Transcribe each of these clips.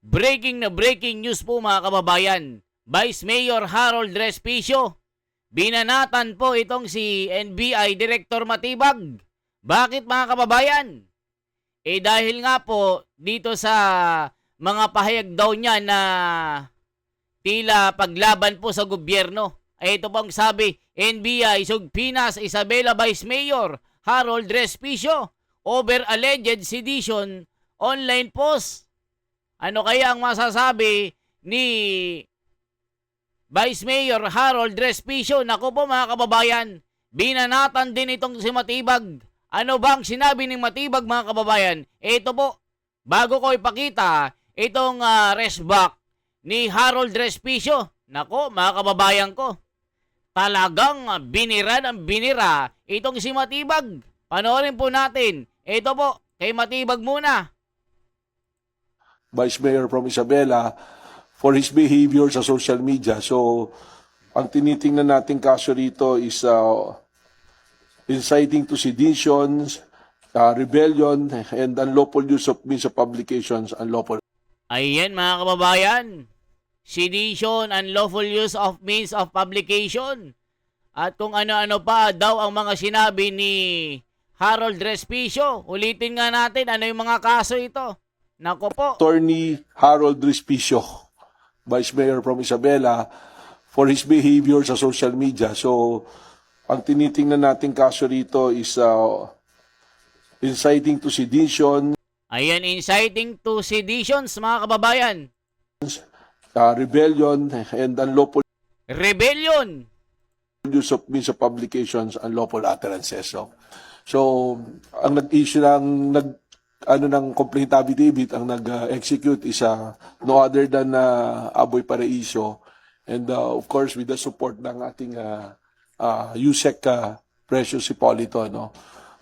Breaking news po mga kababayan. Vice Mayor Harold Respicio, binanatan po itong si NBI Director Matibag. Bakit mga kababayan? Dahil nga po dito sa mga pahayag daw niya na tila paglaban po sa gobyerno. Ito pong sabi, NBI sugpinas Isabela Vice Mayor Harold Respicio over alleged sedition online post. Ano kaya ang masasabi ni Vice Mayor Harold Respicio? Naku po mga kababayan, binanatan din itong si Matibag. Ano bang sinabi ng Matibag mga kababayan? Ito po, bago ko ipakita itong resback ni Harold Respicio. Naku mga kababayan ko, talagang binira ng binira itong si Matibag. Panoorin po natin. Ito po, kay Matibag muna. Vice Mayor from Isabela for his behavior sa social media. So, ang tinitingnan nating kaso rito is inciting to sedition, rebellion, and unlawful use of means of publications, unlawful. Ayan mga kababayan, sedition, unlawful use of means of publication. At kung ano-ano pa daw ang mga sinabi ni Harold Respicio. Ulitin nga natin, ano yung mga kaso ito? Nako po. Attorney Harold Respicio, Vice Mayor from Isabela, for his behavior sa social media. So, ang tinitingnan nating kaso rito is inciting to sedition. Ayan, inciting to seditions, mga kababayan. Rebellion, and unlawful Rebellion. use of means of publications, unlawful utterances. So ang nag-issue ng complaint affidavit, ang nag-execute is no other than Aboy Paraiso, and of course with the support ng ating USEC Precious Hipolito, no?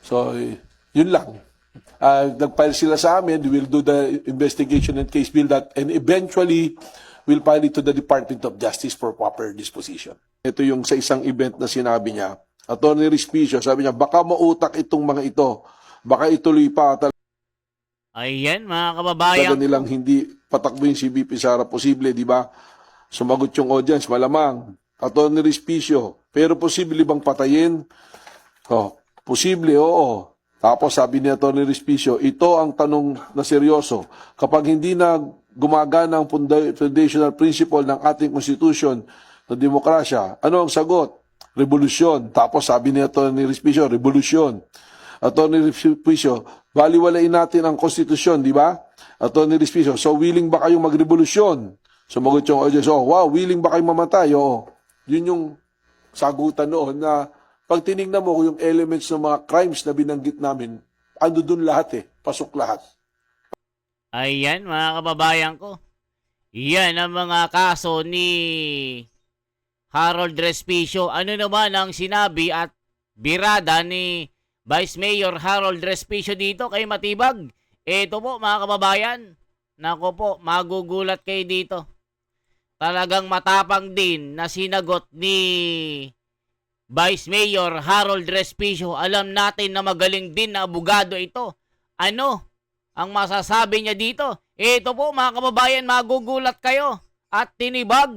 So yun lang. Nag-file sila sa amin, we will do the investigation and case build that, and eventually we'll file it to the Department of Justice for proper disposition. Ito yung sa isang event na sinabi niya, Attorney Respicio, sabi niya, baka mautak itong mga ito, baka ituloy pa. Ayan, mga kababayan. Talaga nilang hindi patakbuhin si VP Sara, posible, di ba? Sumagot yung audience, malamang. Attorney Respicio, pero posible bang patayin? Posible, oo. Tapos sabi ni Attorney Respicio, ito ang tanong na seryoso. Kapag hindi na gumagana ang foundational principle ng ating constitution na demokrasya, ano ang sagot? Revolusyon. Tapos sabi ni Attorney Respicio, revolusyon. Attorney Respicio, baliwalain natin ang konstitusyon, di ba? Attorney Respicio, so willing ba kayong magrevolusyon? Sumagot yung audience, wow, willing ba kayong mamatay? Yun yung sagutan noon na pag tinignan mo yung elements ng mga crimes na binanggit namin, ando dun lahat pasok lahat. Ayan mga kababayan ko. Yan ang mga kaso ni Harold Respicio. Ano naman ang sinabi at birada ni Vice Mayor Harold Respicio dito kay Matibag? Ito po mga kababayan. Nako po, magugulat kayo dito. Talagang matapang din na sinagot ni Vice Mayor Harold Respicio. Alam natin na magaling din na abogado ito. Ano ang masasabi niya dito? Ito po mga kababayan, magugulat kayo. At tinibag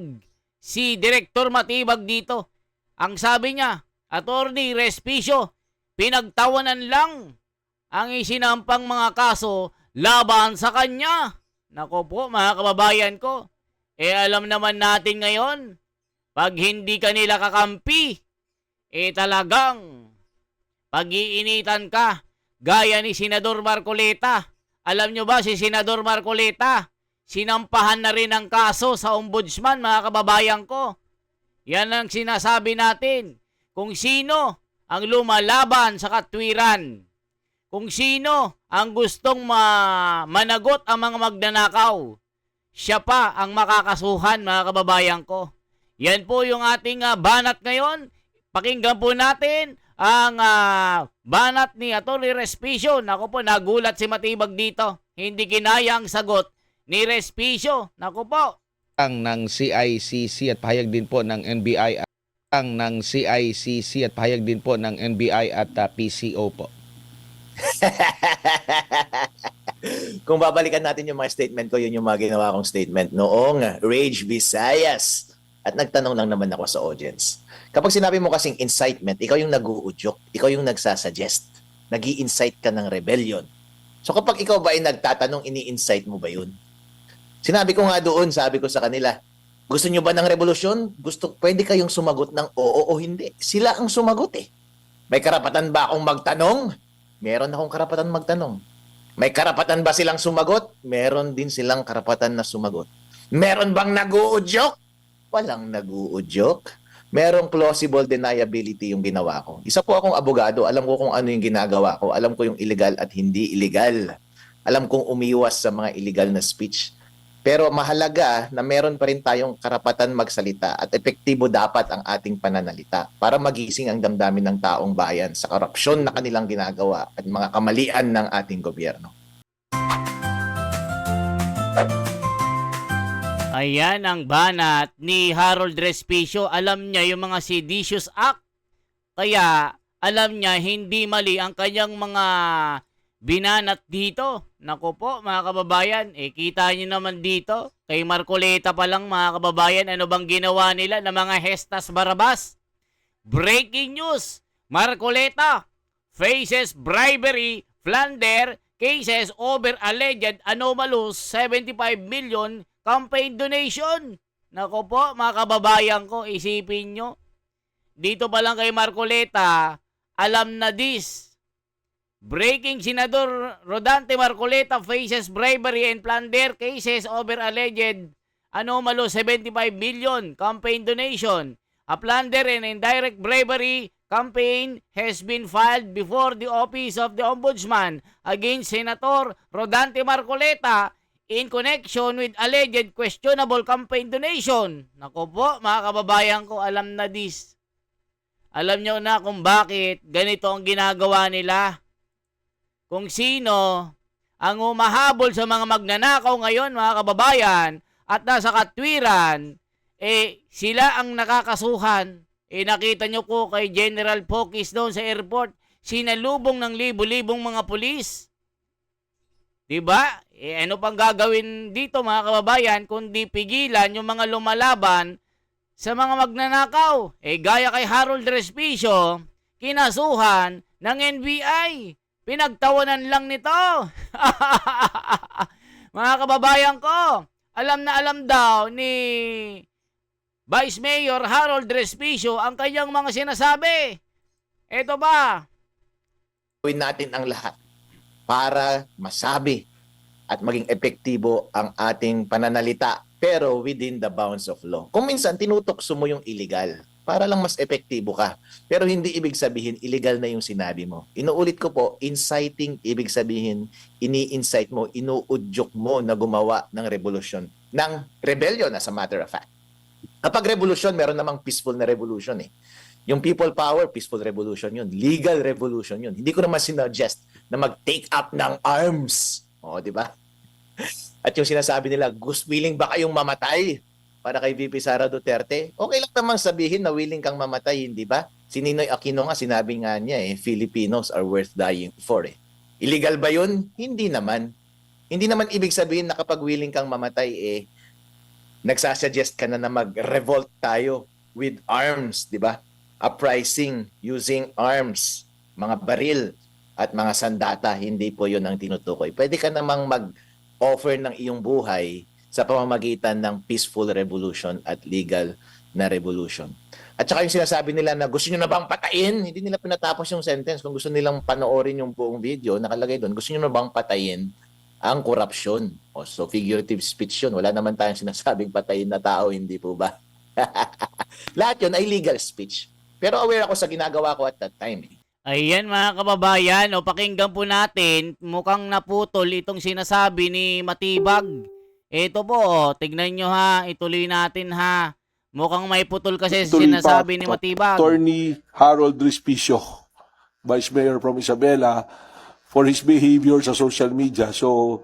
si Director Matibag dito. Ang sabi niya, Attorney Respicio, pinagtawanan lang ang isinampang mga kaso laban sa kanya. Nako po mga kababayan ko, alam naman natin ngayon, pag hindi ka nila kakampi, talagang pag-iinitan ka, gaya ni Senador Marcoleta. Alam nyo ba si Senador Marcoleta, sinampahan na rin ang kaso sa ombudsman mga kababayan ko. Yan ang sinasabi natin. Kung sino ang lumalaban sa katwiran, kung sino ang gustong managot ang mga magnanakaw, siya pa ang makakasuhan mga kababayan ko. Yan po yung ating banat ngayon. Pakinggan po natin ang banat ni Atty. Respicio. Naku po, nagulat si Matibag dito. Hindi kinaya ang sagot ni Respicio. Naku po. Ang ng CICC at pahayag din po ng NBI at PCO po. Kung babalikan natin yung mga statement ko, yun yung mga ginawa kong statement noong Rage Visayas. At nagtanong lang naman ako sa audience. Kapag sinabi mo kasing incitement, ikaw yung nag-uudyok, ikaw yung nagsasuggest, nag-i-incite ka ng rebellion. So kapag ikaw ba ay nagtatanong, ini-incite mo ba yun? Sinabi ko nga doon, sabi ko sa kanila, gusto nyo ba ng revolusyon? Pwede kayong sumagot ng oo o hindi. Sila ang sumagot eh. May karapatan ba akong magtanong? Meron akong karapatan magtanong. May karapatan ba silang sumagot? Meron din silang karapatan na sumagot. Meron bang nag-uudyok? Walang nag-uudyok. Merong plausible deniability yung ginawa ko. Isa po akong abogado. Alam ko kung ano yung ginagawa ko. Alam ko yung illegal at hindi illegal. Alam kong umiwas sa mga illegal na speech. Pero mahalaga na meron pa rin tayong karapatan magsalita at epektibo dapat ang ating pananalita para magising ang damdamin ng taong bayan sa korupsyon na kanilang ginagawa at mga kamalian ng ating gobyerno. Ayan ang banat ni Harold Respicio. Alam niya yung mga seditious act. Kaya alam niya hindi mali ang kanyang mga binanat dito. Naku po mga kababayan, kita niyo naman dito. Kay Marcoleta pa lang mga kababayan, ano bang ginawa nila ng mga Hestas Barabas? Breaking news! Marcoleta faces bribery, plunder, cases over alleged anomalous 75 million campaign donation. Nako po, mga kababayan ko, isipin nyo. Dito pa lang kay Marcoleta, alam na this. Breaking Senador Rodante Marcoleta faces bribery and plunder cases over alleged anomalous 75 million campaign donation. A plunder and indirect bribery campaign has been filed before the Office of the Ombudsman against Senator Rodante Marcoleta in connection with alleged questionable campaign donation. Naku po, mga kababayan ko, alam na this. Alam nyo na kung bakit ganito ang ginagawa nila. Kung sino ang humahabol sa mga magnanakaw ngayon, mga kababayan, at nasa katwiran, sila ang nakakasuhan. Nakita nyo ko kay General Pokis doon sa airport, sinalubong ng libo-libong mga pulis. Diba? Ano pang gagawin dito mga kababayan kundi pigilan yung mga lumalaban sa mga magnanakaw? Gaya kay Harold Respicio, kinasuhan ng NBI. Pinagtawanan lang nito. Mga kababayan ko, alam na alam daw ni Vice Mayor Harold Respicio ang kanyang mga sinasabi. Eto ba? Gawin natin ang lahat para masabi at maging epektibo ang ating pananalita pero within the bounds of law. Kung minsan tinutokso mo yung illegal para lang mas epektibo ka. Pero hindi ibig sabihin illegal na yung sinabi mo. Inuulit ko po, inciting ibig sabihin ini-incite mo, inuudyok mo na gumawa ng revolusyon, ng rebellion as a matter of fact. Kapag revolution, meron namang peaceful na revolution eh. Yung people power, peaceful revolution yun. Legal revolution yun. Hindi ko naman sinuggest na mag-take up ng arms. O, di ba? At yung sinasabi nila, willing ba kayong mamatay para kay VP Sara Duterte? Okay lang naman sabihin na willing kang mamatay, hindi ba? Si Ninoy Aquino nga, sinabi nga niya Filipinos are worth dying for Illegal ba yun? Hindi naman. Hindi naman ibig sabihin na kapag willing kang mamatay, nagsasuggest ka na mag-revolt tayo with arms, di ba? Uprising using arms, mga baril at mga sandata, hindi po yun ang tinutukoy. Pwede ka namang mag-offer ng iyong buhay sa pamamagitan ng peaceful revolution at legal na revolution. At saka yung sinasabi nila na gusto nyo na bang patayin? Hindi nila pinatapos yung sentence. Kung gusto nilang panoorin yung buong video, nakalagay doon, gusto nyo na bang patayin ang korupsyon? So figurative speech yun. Wala naman tayong sinasabing patayin na tao, hindi po ba? Lahat yun ay legal speech. Pero aware ako sa ginagawa ko at that time. Ayan mga kababayan, pakinggan po natin, mukhang naputol itong sinasabi ni Matibag. Ito po, tignan nyo ha, ituloy natin ha. Mukhang may putol kasi sinasabi ni Matibag. Attorney Harold Respicio, Vice Mayor from Isabela, for his behavior sa social media. So,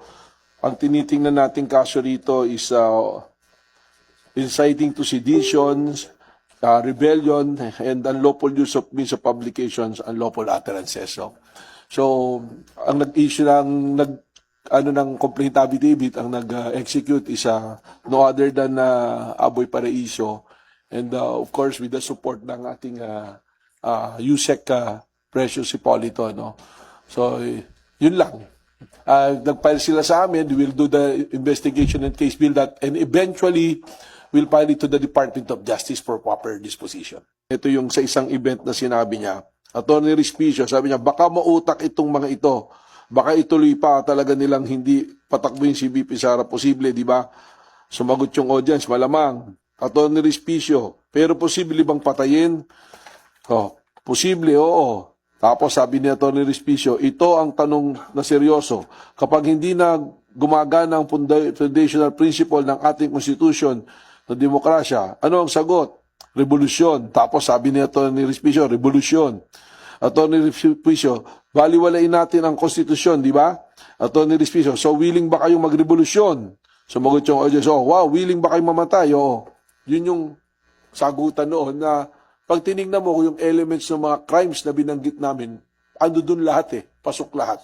ang tinitingnan nating kaso rito is inciting to seditions, rebellion, and unlawful use of means of publications, unlawful utterances. So ang nag-issue ng ng complaint affidavit ang nag-execute is no other than Aboy Paraiso, and of course with the support ng ating USEC Precious Hipolito, no. So yun lang. Nag-file sila sa amin, we will do the investigation and case build that, and eventually we'll file it to the Department of Justice for proper disposition. Ito yung sa isang event na sinabi niya, Attorney Respicio, sabi niya, baka mautak itong mga ito. Baka ituloy pa talaga nilang hindi patakbo yung CBP Sara. Posible, di ba? Sumagot yung audience, malamang. Attorney Respicio, pero posible bang patayin? Oh, posible, oo. Tapos sabi ni Attorney Respicio, ito ang tanong na seryoso. Kapag hindi na gumagana ang foundational principle ng ating constitution na demokrasya, ano ang sagot? Revolusyon. Tapos sabi ni Attorney Respicio, revolusyon. Attorney Respicio, baliwalain natin ang konstitusyon, di ba? Attorney Respicio, so willing ba kayong magrevolusyon? Sumagot yung audience, oh, wow, willing ba kayong mamatay? Oo. Yun yung sagutan noon na pag tinignan mo yung elements ng mga crimes na binanggit namin, ando dun lahat pasok lahat.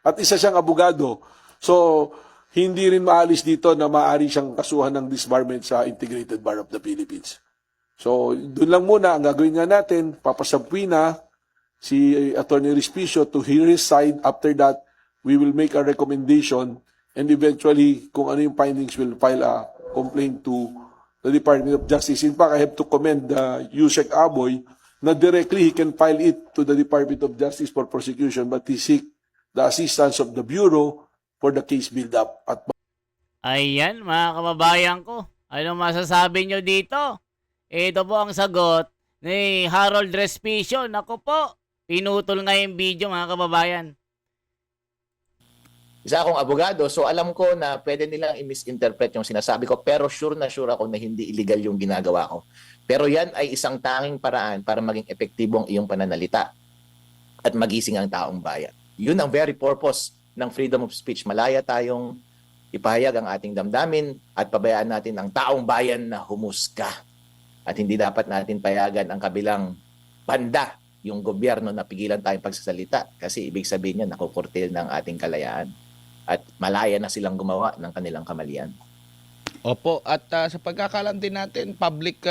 At isa siyang abogado, so hindi rin maalis dito na maaari siyang kasuhan ng disbarment sa Integrated Bar of the Philippines. So, dun lang muna, ang gagawin nga natin, papasabwi na si Attorney Respicio to hear his side. After that, we will make a recommendation, and eventually, kung ano yung findings, we'll file a complaint to the Department of Justice. In fact, I have to commend Yusek Aboy na directly he can file it to the Department of Justice for prosecution, but he seek the assistance of the Bureau for the case build-up. At Ayan, mga kababayan ko. Anong masasabi nyo dito? Ito po ang sagot ni Harold Respicio. Naku po, pinutol nga yung video, mga kababayan. Isa akong abogado, so alam ko na pwede nilang i-misinterpret yung sinasabi ko, pero sure na sure ako na hindi illegal yung ginagawa ko. Pero yan ay isang tanging paraan para maging epektibo ang iyong pananalita at magising ang taong bayan. Yun ang very purpose ng freedom of speech. Malaya tayong ipahayag ang ating damdamin at pabayaan natin ang taong bayan na humusga. At hindi dapat natin payagan ang kabilang banda, yung gobyerno, na pigilan tayong pagsasalita. Kasi ibig sabihin niya, nakukurtil ng ating kalayaan. At malaya na silang gumawa ng kanilang kamalian. Opo, at sa pagkakalam din natin, public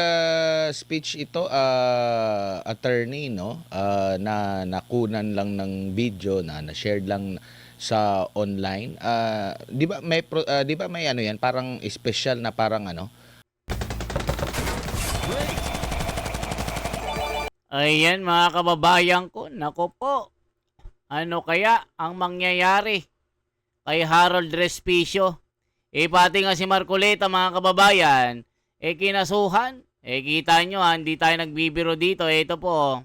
speech ito, attorney, no? Na nakunan lang ng video, na na-shared lang sa online. Di ba may ano yan, parang special na parang ano? Ayan, mga kababayan ko. Naku po, ano kaya ang mangyayari kay Harold Respicio? Pati nga si Marcoleta, mga kababayan, kinasuhan. Kita nyo, hindi tayo nagbibiro dito. Ito po.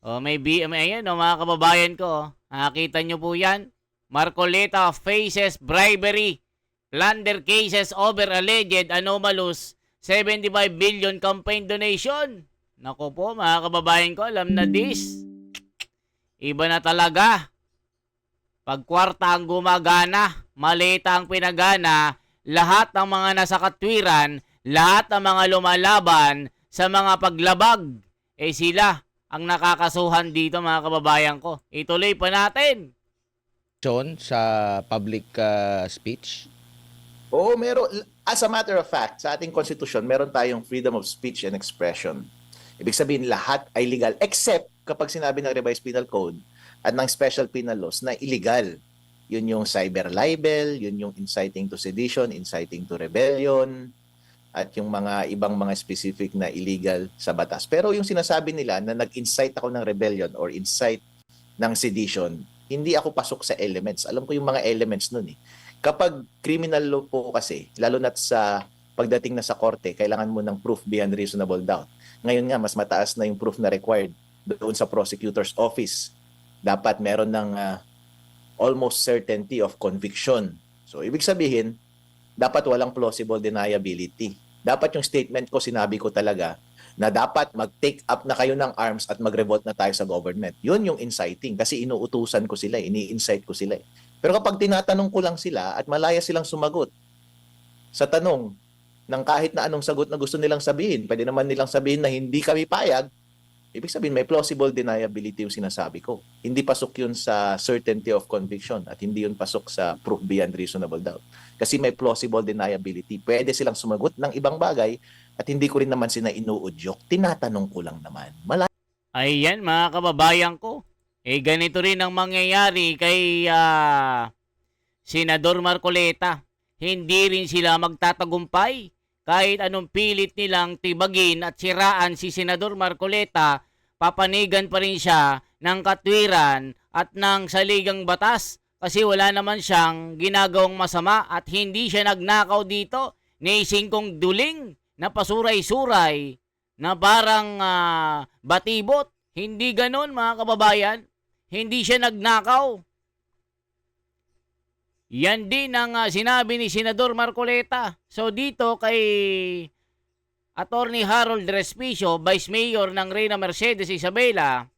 Ayan, mga kababayan ko. Nakita nyo po yan. Marcoleta faces bribery. Plunder cases over alleged anomalous 75 billion campaign donation. Naku po, mga kababayan ko, alam na this. Iba na talaga. Pag kwarta ang gumagana, malita ang pinagana, lahat ng mga nasa katwiran, lahat ng mga lumalaban sa mga paglabag, sila ang nakakasuhan dito, mga kababayan ko. Ituloy pa natin. Sa public speech? Oo, meron. As a matter of fact, sa ating konstitusyon, meron tayong freedom of speech and expression. Ibig sabihin, lahat ay legal except kapag sinabi ng Revised Penal Code at ng Special Penal Laws na illegal. Yun yung cyber libel, yun yung inciting to sedition, inciting to rebellion, at yung mga ibang mga specific na illegal sa batas. Pero yung sinasabi nila na nag-incite ako ng rebellion or incite ng sedition, hindi ako pasok sa elements. Alam ko yung mga elements nun eh. Kapag criminal law po kasi, lalo na sa pagdating na sa korte, kailangan mo ng proof beyond reasonable doubt. Ngayon nga, mas mataas na yung proof na required doon sa prosecutor's office. Dapat meron ng almost certainty of conviction. So, ibig sabihin, dapat walang plausible deniability. Dapat yung statement ko, sinabi ko talaga, na dapat mag-take up na kayo ng arms at mag-revolt na tayo sa government. Yun yung inciting kasi inuutusan ko sila, ini-incite ko sila. Pero kapag tinatanong ko lang sila at malaya silang sumagot sa tanong ng kahit na anong sagot na gusto nilang sabihin, pwede naman nilang sabihin na hindi kami payag, Ibig sabihin, may plausible deniability yung sinasabi ko. Hindi pasok yun sa certainty of conviction at hindi yun pasok sa proof beyond reasonable doubt. Kasi may plausible deniability. Pwede silang sumagot ng ibang bagay at hindi ko rin naman sila inuudyok. Tinatanong ko lang naman. Ayan mga kababayan ko. Ganito rin ang mangyayari kay Senador Marcoleta. Hindi rin sila magtatagumpay. Kahit anong pilit nilang tibagin at siraan si Senador Marcoleta, papanigan pa rin siya ng katwiran at ng saligang batas kasi wala naman siyang ginagawang masama at hindi siya nagnakaw dito ni singkong duling na pasuray-suray na parang batibot. Hindi ganon mga kababayan. Hindi siya nagnakaw. Yan din ang sinabi ni Senador Marcoleta. So dito kay Attorney Harold Respicio, Vice Mayor ng Reyna Mercedes Isabela,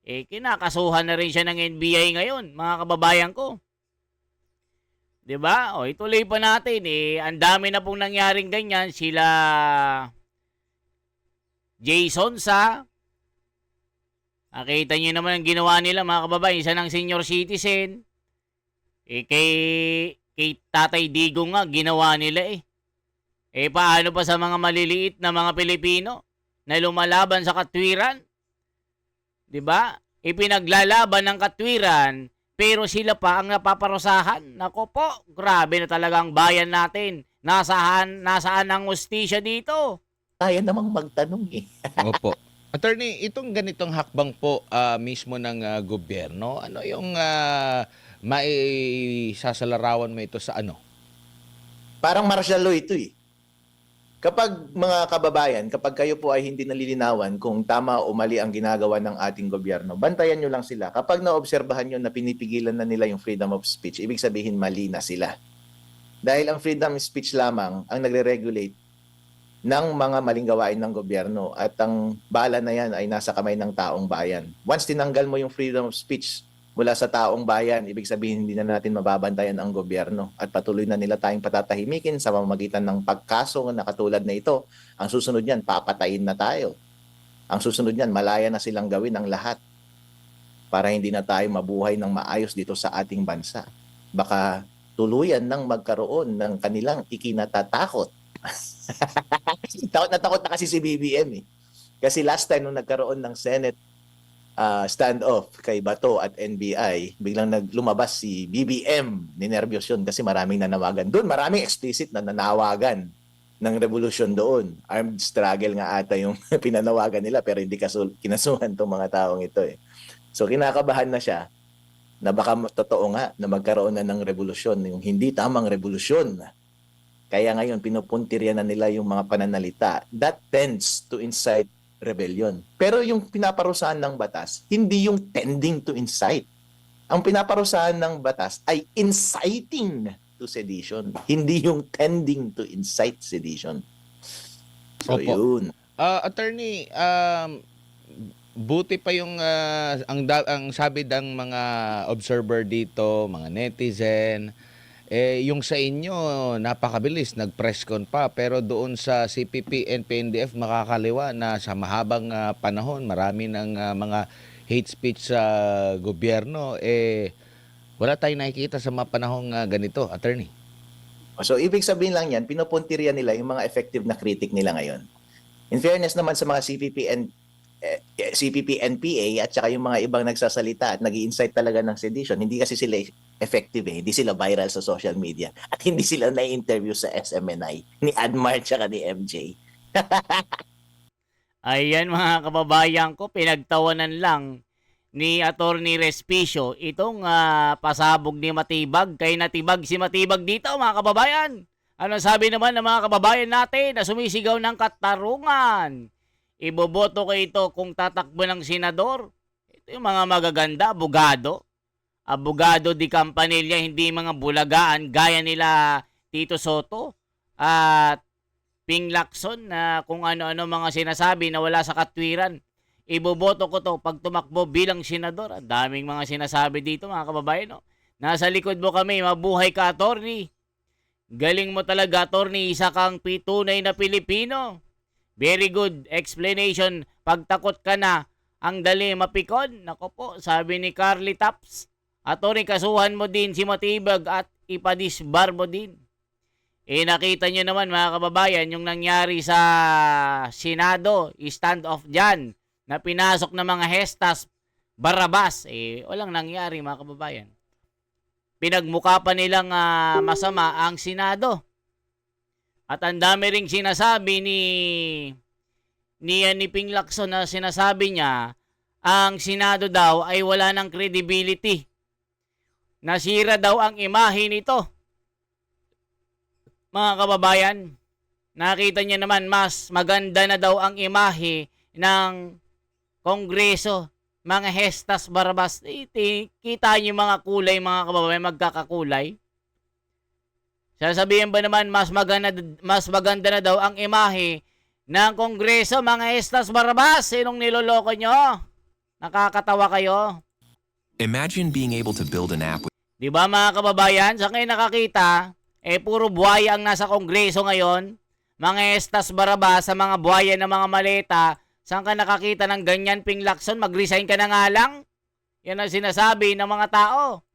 kinakasuhan na rin siya ng NBI ngayon, mga kababayan ko. 'Di ba? O ituloy pa natin ang dami na pong nangyaring ganyan sila Jason sa nakita niyo naman ang ginawa nila mga kababayan, isa ng senior citizen. Kay Tatay Digo nga, ginawa nila paano pa sa mga maliliit na mga Pilipino na lumalaban sa katwiran? 'Di ba? Ipinaglalaban ng katwiran, pero sila pa ang napaparusahan. Nako po, grabe na talaga ang bayan natin. Nasaan ang hustisya dito? Kaya namang magtanong Opo. Attorney, itong ganitong hakbang po mismo ng gobyerno, ano yung maisasalarawan mo ito sa ano? Parang martial law ito Kapag mga kababayan, kapag kayo po ay hindi nalilinawan kung tama o mali ang ginagawa ng ating gobyerno, bantayan nyo lang sila. Kapag naobserbahan nyo na pinipigilan na nila yung freedom of speech, ibig sabihin mali na sila. Dahil ang freedom of speech lamang ang nagre-regulate ng mga maling gawain ng gobyerno at ang bala na yan ay nasa kamay ng taong bayan. Once tinanggal mo yung freedom of speech mula sa taong bayan, ibig sabihin hindi na natin mababantayan ang gobyerno at patuloy na nila tayong patatahimikin sa pamamagitan ng pagkaso na katulad na ito. Ang susunod niyan, papatayin na tayo. Ang susunod niyan, malaya na silang gawin ang lahat para hindi na tayo mabuhay ng maayos dito sa ating bansa. Baka tuluyan nang magkaroon ng kanilang ikinatatakot. Takot na kasi si BBM Kasi last time nung nagkaroon ng Senate standoff kay Bato at NBI, biglang lumabas si BBM. Ninervyos yun kasi maraming nanawagan. Doon maraming explicit na nanawagan ng revolusyon doon. Armed struggle nga ata yung pinanawagan nila pero hindi kinasuhan tong mga taong ito So kinakabahan na siya na baka totoo nga na magkaroon na ng revolusyon, yung hindi tamang revolusyon. Kaya ngayon pinupuntirya na nila yung mga pananalita. That tends to incite rebellion. Pero yung pinaparusahan ng batas, hindi yung tending to incite. Ang pinaparusahan ng batas ay inciting to sedition, hindi yung tending to incite sedition. So Opo. yun. Attorney, buti pa yung ang sabi ng mga observer dito, mga netizen, yung sa inyo napakabilis, nag-press con pa, pero doon sa CPP and PNDF makakaliwa na sa mahabang panahon marami ng mga hate speech sa gobyerno, wala tayong nakikita sa mga panahong ganito, attorney. So ibig sabihin lang yan, pinupuntirya nila yung mga effective na critic nila ngayon. In fairness naman sa mga CPP NPA at saka yung mga ibang nagsasalita at nag-i-incite talaga ng sedition, hindi kasi sila effective hindi sila viral sa social media at hindi sila na-interview sa SMNI ni Admar at saka ni MJ. Ayan mga kababayan ko, pinagtawanan lang ni Attorney Respicio itong pasabog ni Matibag. Kay natibag si Matibag dito mga kababayan. Ano sabi naman ng mga kababayan natin na sumisigaw ng katarungan? Iboboto ko ito kung tatakbo ng senador. Ito yung mga magaganda, abogado. Abogado di Campanilla, hindi mga bulagaan gaya nila Tito Soto at Ping Lacson na kung ano-ano mga sinasabi na wala sa katwiran. Iboboto ko to pag tumakbo bilang senador. Ang daming mga sinasabi dito mga kababayan. Nasa likod mo kami, mabuhay ka attorney. Galing mo talaga attorney, isa kang tunay na Pilipino. Very good explanation. Pag takot ka na, ang dali mapikon. Nako po, sabi ni Carly Taps, Atty. Kasuhan mo din si Matibag at ipadisbar mo din. Nakita nyo naman mga kababayan yung nangyari sa Senado, stand-off dyan, na pinasok ng mga Hestas Barabas. Walang nangyari mga kababayan. Pinagmukha pa nilang masama ang Senado. At ang dami ring sinasabi ni Ping Lacson na sinasabi niya, ang Senado daw ay wala ng credibility. Nasira daw ang imahe nito. Mga kababayan, nakita niyo naman mas maganda na daw ang imahe ng Kongreso, mga Hestas Barabas. Kita niyo mga kulay, mga kababayan, magkakakulay. Sasabihin ba naman mas maganda na daw ang imahe ng Kongreso, mga Hestas Barabas? Sinong niloloko nyo? Nakakatawa kayo. Imagine being able to build an app with Di ba mga kababayan, sa ngayon nakakita, puro buhaya ang nasa Kongreso ngayon. Mga Hestas Barabas, sa mga buhaya ng mga maleta. Saan ka nakakita ng ganyan, Ping Lacson? Mag-resign ka na nga lang? Yan ang sinasabi ng mga tao.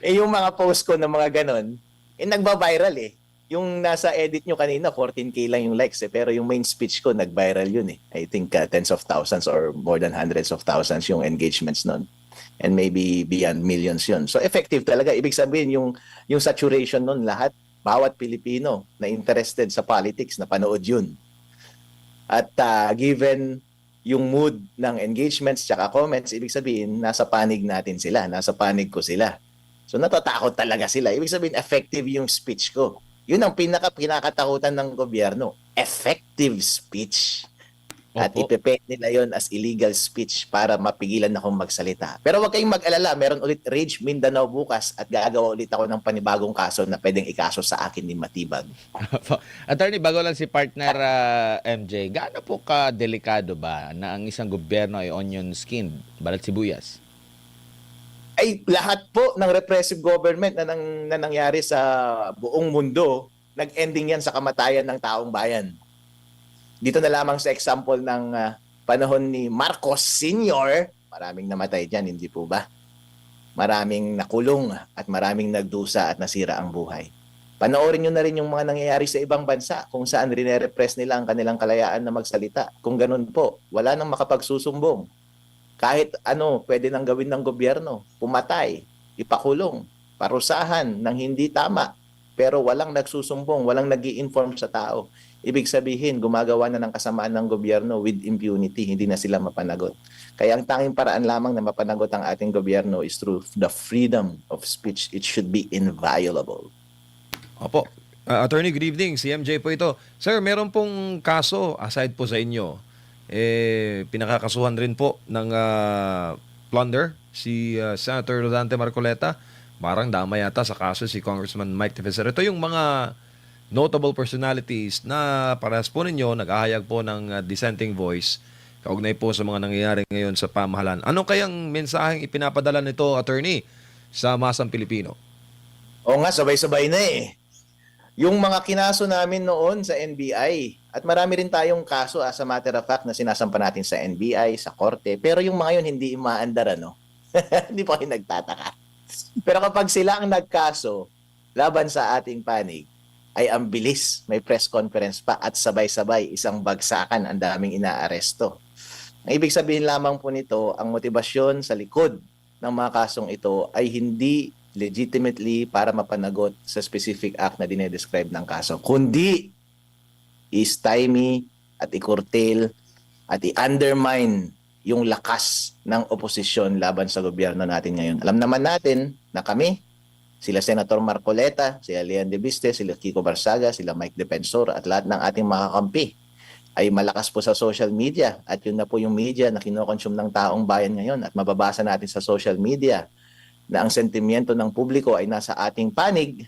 Yung mga post ko ng mga ganon, nagba-viral eh. Yung nasa edit nyo kanina, 14K lang yung likes eh. Pero yung main speech ko, nag-viral yun eh. I think tens of thousands or more than hundreds of thousands yung engagements nun. And maybe beyond millions yun. So effective talaga. Ibig sabihin, yung saturation nun lahat, bawat Pilipino na interested sa politics, na panood yun. At given yung mood ng engagements tsaka comments, ibig sabihin, nasa panig natin sila. Nasa panig ko sila. So natatakot talaga sila. Ibig sabihin, effective yung speech ko. Yun ang pinakatakutan ng gobyerno. Effective speech. At ipepaint nila yon as illegal speech para mapigilan akong magsalita. Pero huwag kayong mag-alala. Meron ulit Rage Mindanao bukas at gagawa ulit ako ng panibagong kaso na pwedeng ikaso sa akin ni Matibag. Attorney, bago lang si partner MJ, gaano po ka-delikado ba na ang isang gobyerno ay onion skinned, balat sibuyas? Ay lahat po ng repressive government na nangyari sa buong mundo, nag-ending yan sa kamatayan ng taong bayan. Dito na lamang sa example ng panahon ni Marcos Sr., maraming namatay dyan, hindi po ba? Maraming nakulong at maraming nagdusa at nasira ang buhay. Panoorin nyo na rin yung mga nangyayari sa ibang bansa kung saan rine-repress nila ang kanilang kalayaan na magsalita. Kung ganun po, wala nang makapagsusumbong. Kahit ano, pwede nang gawin ng gobyerno. Pumatay, ipakulong, parusahan ng hindi tama. Pero walang nagsusumbong, walang nag-i-inform sa tao. Ibig sabihin, gumagawa na ng kasamaan ng gobyerno with impunity. Hindi na sila mapanagot. Kaya ang tanging paraan lamang na mapanagot ang ating gobyerno is through the freedom of speech. It should be inviolable. Opo. Attorney, good evening. Si MJ po ito. Sir, meron pong kaso aside po sa inyo. Pinakakasuhan rin po ng plunder si Senator Rodante Marcoleta. Parang dama yata sa kaso si Congressman Mike Tevez. Ito yung mga notable personalities na parehas po ninyo nag-ahayag po ng dissenting voice kaugnay po sa mga nangyayari ngayon sa pamahalaan. Ano kayang mensaheng ipinapadala nito, attorney, sa masang Pilipino? Oo nga, sabay-sabay na eh. Yung mga kinaso namin noon sa NBI, at marami rin tayong kaso as a matter of fact na sinasampa natin sa NBI, sa korte, pero yung mga yun hindi maandar, ano? Hindi po kayo nagtataka. Pero kapag sila ang nagkaso laban sa ating panig, ay ang bilis, may press conference pa at sabay-sabay, isang bagsakan, ang daming inaaresto. Ang ibig sabihin lamang po nito, ang motibasyon sa likod ng mga kasong ito ay hindi legitimately para mapanagot sa specific act na dinedescribe ng kaso, kundi i-stymie at i-curtail at i-undermine yung lakas ng oposisyon laban sa gobyerno natin ngayon. Alam naman natin na kami, sila Senator Marcoleta, sila Leon de Viste, sila Kiko Barsaga, sila Mike Defensor at lahat ng ating mga kampi ay malakas po sa social media at yun na po yung media na kinokonsume ng taong bayan ngayon at mababasa natin sa social media na ang sentimiento ng publiko ay nasa ating panig,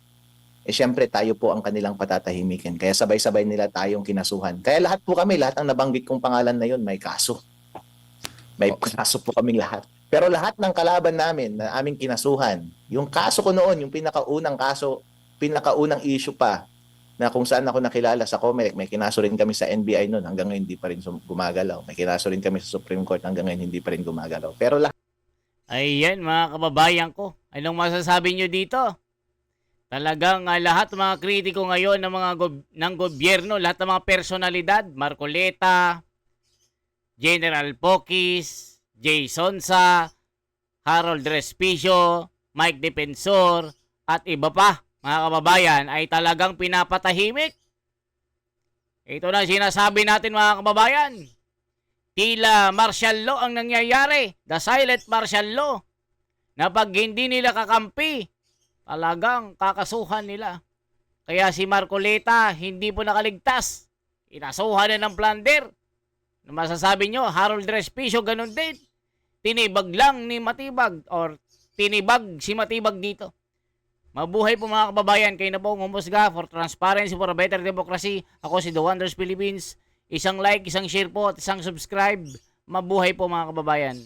syempre tayo po ang kanilang patatahimikin. Kaya sabay-sabay nila tayong kinasuhan. Kaya lahat po kami, lahat ng nabanggit kong pangalan na yun, may kaso. May kaso po kaming lahat. Pero lahat ng kalaban namin na aming kinasuhan, yung kaso ko noon, yung pinakaunang kaso, pinakaunang issue pa, na kung saan ako nakilala sa COMELEC, may kinaso rin kami sa NBI noon, hanggang ngayon hindi pa rin gumagalaw. May kinaso rin kami sa Supreme Court, hanggang ngayon hindi pa rin gumagalaw. Pero lahat Ayan, mga kababayan ko. Anong masasabi nyo dito? Talagang lahat ng mga kritiko ngayon ng gobyerno, lahat ng mga personalidad, Marcoleta, General Pokis, Jay Sonsa, Harold Respicio, Mike Defensor, at iba pa, mga kababayan, ay talagang pinapatahimik. Ito na sinasabi natin, mga kababayan. Tila martial law ang nangyayari, the silent martial law, na pag hindi nila kakampi, talagang kakasuhan nila. Kaya si Marcoleta hindi po nakaligtas. Inasuhan na ng plunder. Ano masasabi nyo? Harold Respicio, ganun din. Tinibag lang ni Matibag or tinibag si Matibag dito. Mabuhay po mga kababayan. Kayo na po humusga for transparency, for a better democracy. Ako si The Wonders Philippines. Isang like, isang share po at isang subscribe. Mabuhay po mga kababayan.